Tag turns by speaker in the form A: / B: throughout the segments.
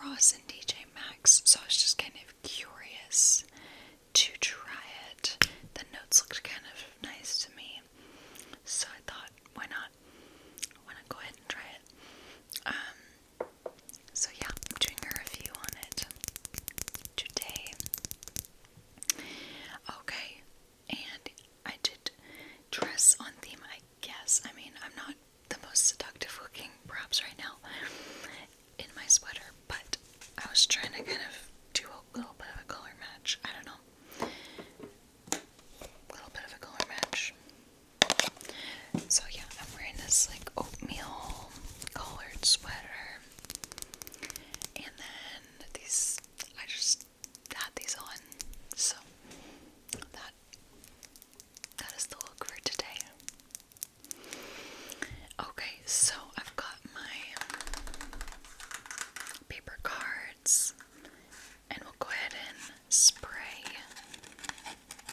A: across in TJ Maxx, so I was just kind of curious to try it. The notes looked kind of nice to me, so I thought, why not? Why not go ahead and try it? So yeah, I'm doing a review on it today. Okay, and I did dress on theme, I guess. I mean, I'm not the most seductive looking, perhaps right now, in my sweater, but I was trying to kind of do a little bit of a color match. I don't know. A little bit of a color match. So yeah, I'm wearing this like oatmeal colored sweater. And then these, I just had these on. So that is the look for today. Okay, so I've got my paper cards, and we'll go ahead and spray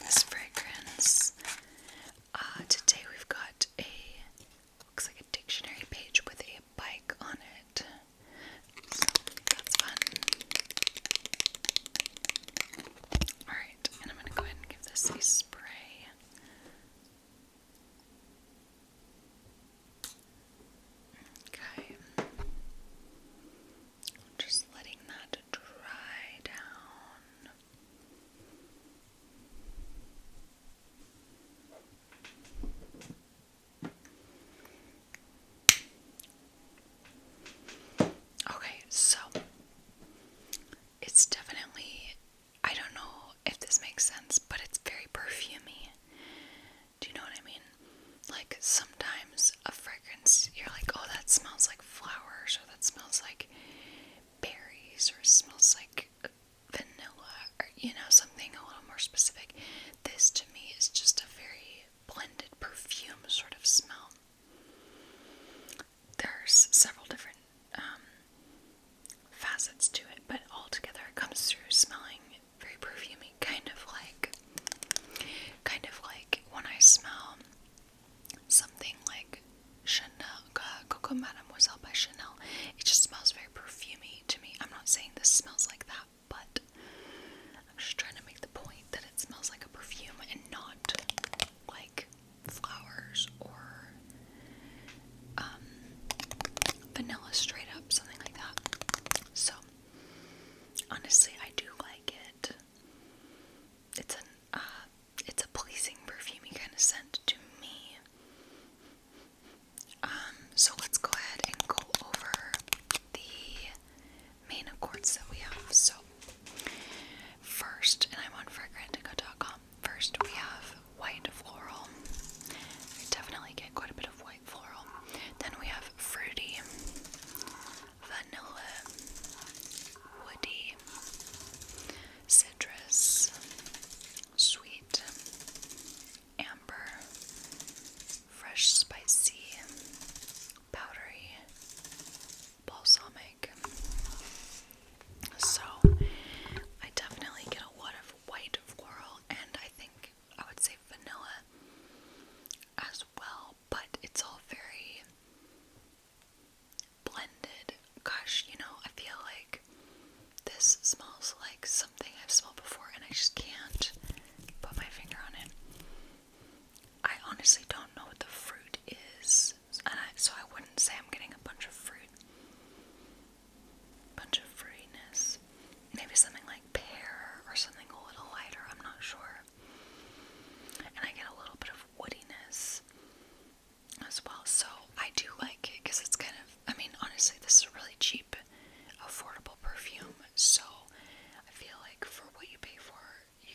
A: this fragrance. Today we've got looks like a dictionary page with a bike on it. So that's fun. Alright, and I'm going to go ahead and give this a spray. Okay. Just letting that dry down. Okay, so it's definitely, I don't know if this makes sense, but it's very perfumey. Do you know what I mean? Like sometimes a fragrance, you're like, oh, that smells like flowers, or that smells like berries, or it smells like vanilla, or something a little more specific. This to me is just a very blended perfume sort of smell. There's several different facets to it, but altogether it comes through smelling very perfumey, kind of like when I smell something like Chanel, Coco Mademoiselle by Chanel. It just smells very perfumey to me. I'm not saying this smells like that, but I'm just trying to make the point that it smells like a perfume and not like flowers or vanilla straight up, something like that. So honestly, I do like it. It's a pleasing perfumey kind of scent to me. So let's go ahead and go over the main accords that we have. So first, and I'm on fragrantica.com. First we have white floral. I definitely get quite a bit of white floral. Then we have fruity, vanilla, woody, citrus, sweet, amber, fresh spicy, powdery, balsamic. So I definitely get a lot of white floral, and I think I would say vanilla as well, but it's all very blended. Gosh, I feel like this smells like something I've smelled before, and I just can't put my finger on it. I honestly don't know what the fruit is, so I wouldn't say I'm getting a bunch of fruitiness. Maybe something like pear or something a little lighter, I'm not sure. And I get a little bit of woodiness as well, so I do like it because it's kind of, honestly, this is a really cheap, affordable perfume, so I feel like for what you pay for, you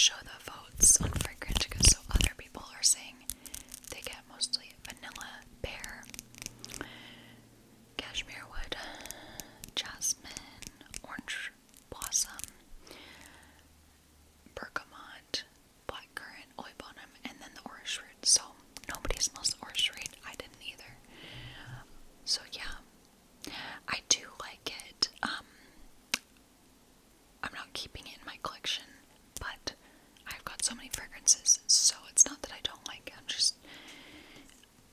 A: show the votes on Fragrantica, so other people are saying they get mostly vanilla, pear, cashmere wood, jasmine, orange blossom, bergamot, blackcurrant, olibanum, and then the orris root. So nobody smells the orris root. I didn't either. So yeah, I do like it. I'm not keeping it in my collection, but I've got so many fragrances, so it's not that I don't like it.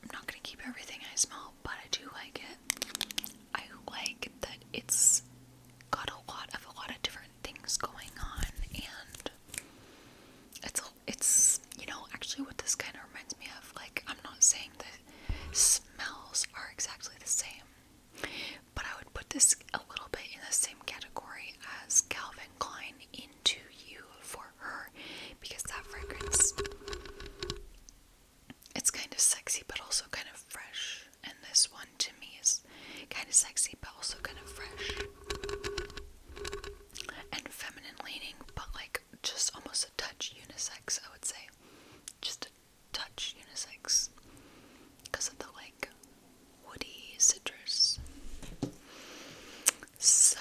A: I'm not gonna keep everything I smell, but I do like it. I like that it's got a lot of different things going on, and it's actually what this kind of reminds me of. Like, I'm not saying the smells are exactly the same, but I would put this a little bit in the same category as Calvin Klein Into You for Her, because that fragrance, it's kind of sexy but also kind of fresh, and this one to me is kind of sexy but also kind of fresh and feminine leaning, but like just almost a touch unisex, I would say. Just a touch unisex because of the like woody citrus. So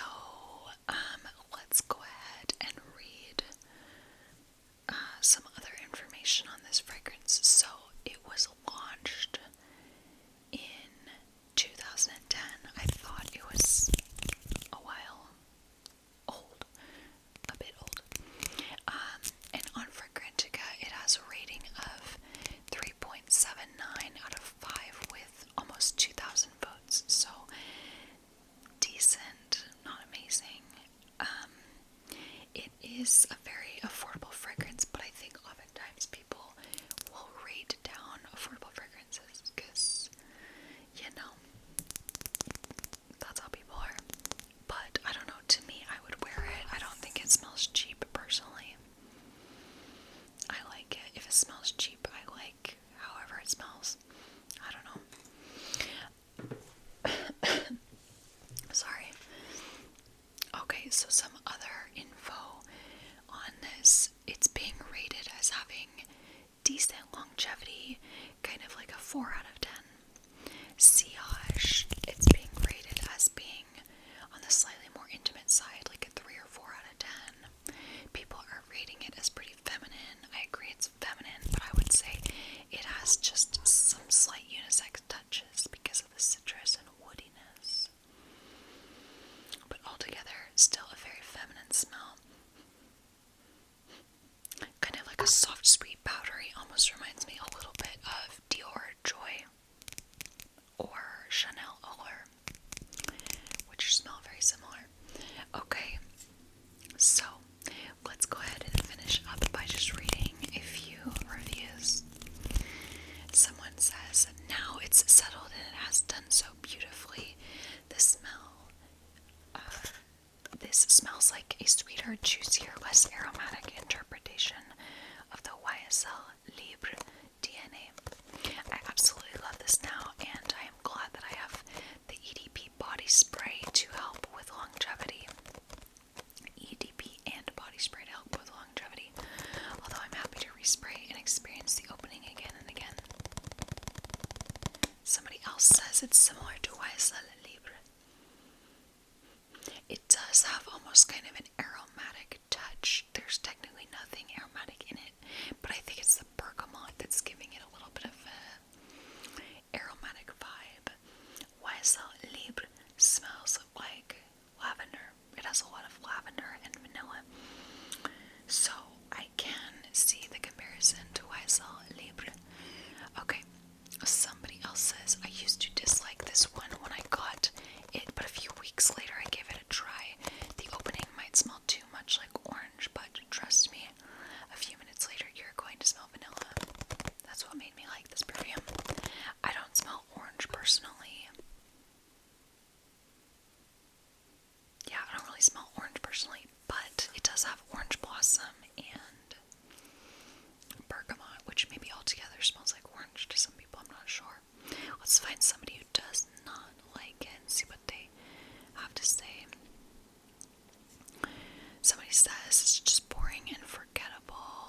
A: let's go ahead and read some other information on this fragrance. So it was launched in 2010. I thought it was a while old, a bit old. And on Fragrantica, it has a rating of 3.79 out of 5 with almost 2,000 votes. So decent, not amazing. It is a very affordable fragrance, but I think oftentimes people will rate down affordable fragrances because, that's how people are. But I don't know, to me, I would wear it. I don't think it smells cheap, personally. I like it. If it smells cheap, I like however it smells. I don't know. Sorry. Okay, so some other info on this. It's being rated as having decent longevity, kind of like a 4 out of 10. Sillage, it's being rated as being on the slightly more intimate side, like a 3 or 4 out of 10. People are rating it as pretty feminine. I agree it's feminine, but I would say it has just some slight unisex touches because of the citrus and woodiness. But altogether, still a very feminine smell. Kind of like a soft, sweet, powdery, almost reminds me a little bit of Dior Joy or Chanel Allure, which smell very similar. Okay, so let's go ahead and finish up by just reading a few reviews. Someone says, now it's settled and it has done so beautifully. This smells like a sweeter, juicier, less aromatic interpretation of the YSL Libre DNA. I absolutely love this now, and I am glad that I have the EDP body spray to help with longevity. EDP and body spray to help with longevity, although I'm happy to respray and experience the opening again and again. Somebody else says it's similar to YSL Libre. It does have almost kind of an aromatic touch. There's technically nothing aromatic in it, but I think it's the bergamot that's giving it a little bit of a aromatic vibe. YSL Libre smells like lavender. It has a lot of lavender and vanilla. So I can see the comparison to YSL Libre. Okay, somebody else says, I used to dislike this one when I got it, but a few weeks later I gave it a try. The opening might smell too much like orange, but trust me, a few minutes later you're going to smell vanilla. That's what made me like this perfume. I don't smell orange personally. Yeah, I don't really smell orange personally, but it does have orange blossom and bergamot, which maybe altogether smells like orange to some people, I'm not sure. Let's find somebody who does not like it and see what they have to say. Somebody says it's just boring and forgettable.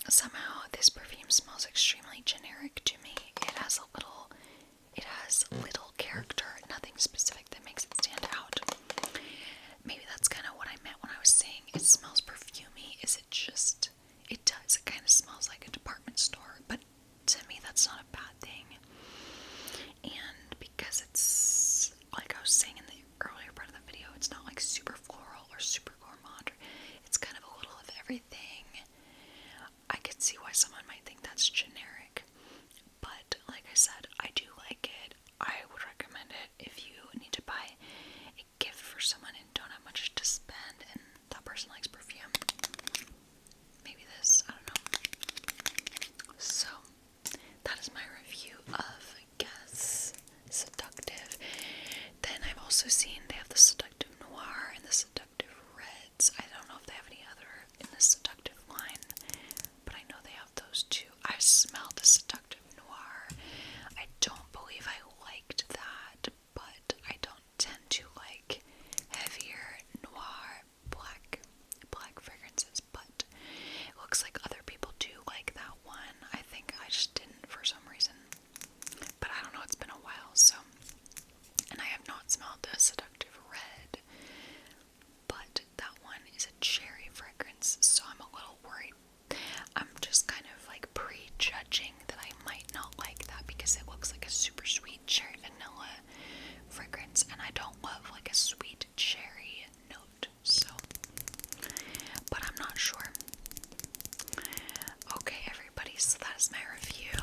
A: somehow this perfume smells extremely generic to me. It has little character, nothing specific that makes it stand out. Maybe that's kind of what I meant when I was saying it smells perfumey. It does. It kind of smells like a department store, but to me that's not a bad thing. And because it's, like I was saying in the earlier part of the video, it's not like super floral or super gourmand. It's kind of a little of everything. I could see why someone might think that's generic, but like I said, I do like it. I would recommend it if you need to buy a gift for someone and don't have much to spend and that person likes perfume. Maybe this, I don't know. So, that is my review of Guess Seductive. Then I've also seen they have the Seductive Noir and the Seductive Reds. I don't know if they have any other in the Seductive line, but I know they have those too. I smelled the Seductive Noir. I don't believe I liked that, but I don't tend to like heavier noir black fragrances, but it looks like other people do like that one. I think I just didn't for some reason, but I don't know, it's been a while. So, and I have not smelled the Seductive Red, but that one is a cherry fragrance, so I'm a little worried. I'm just kind of like prejudging that I might not like that because it looks like a super sweet cherry vanilla fragrance, and I don't love like a sweet cherry note, so, but I'm not sure. Okay, everybody, so that is my review.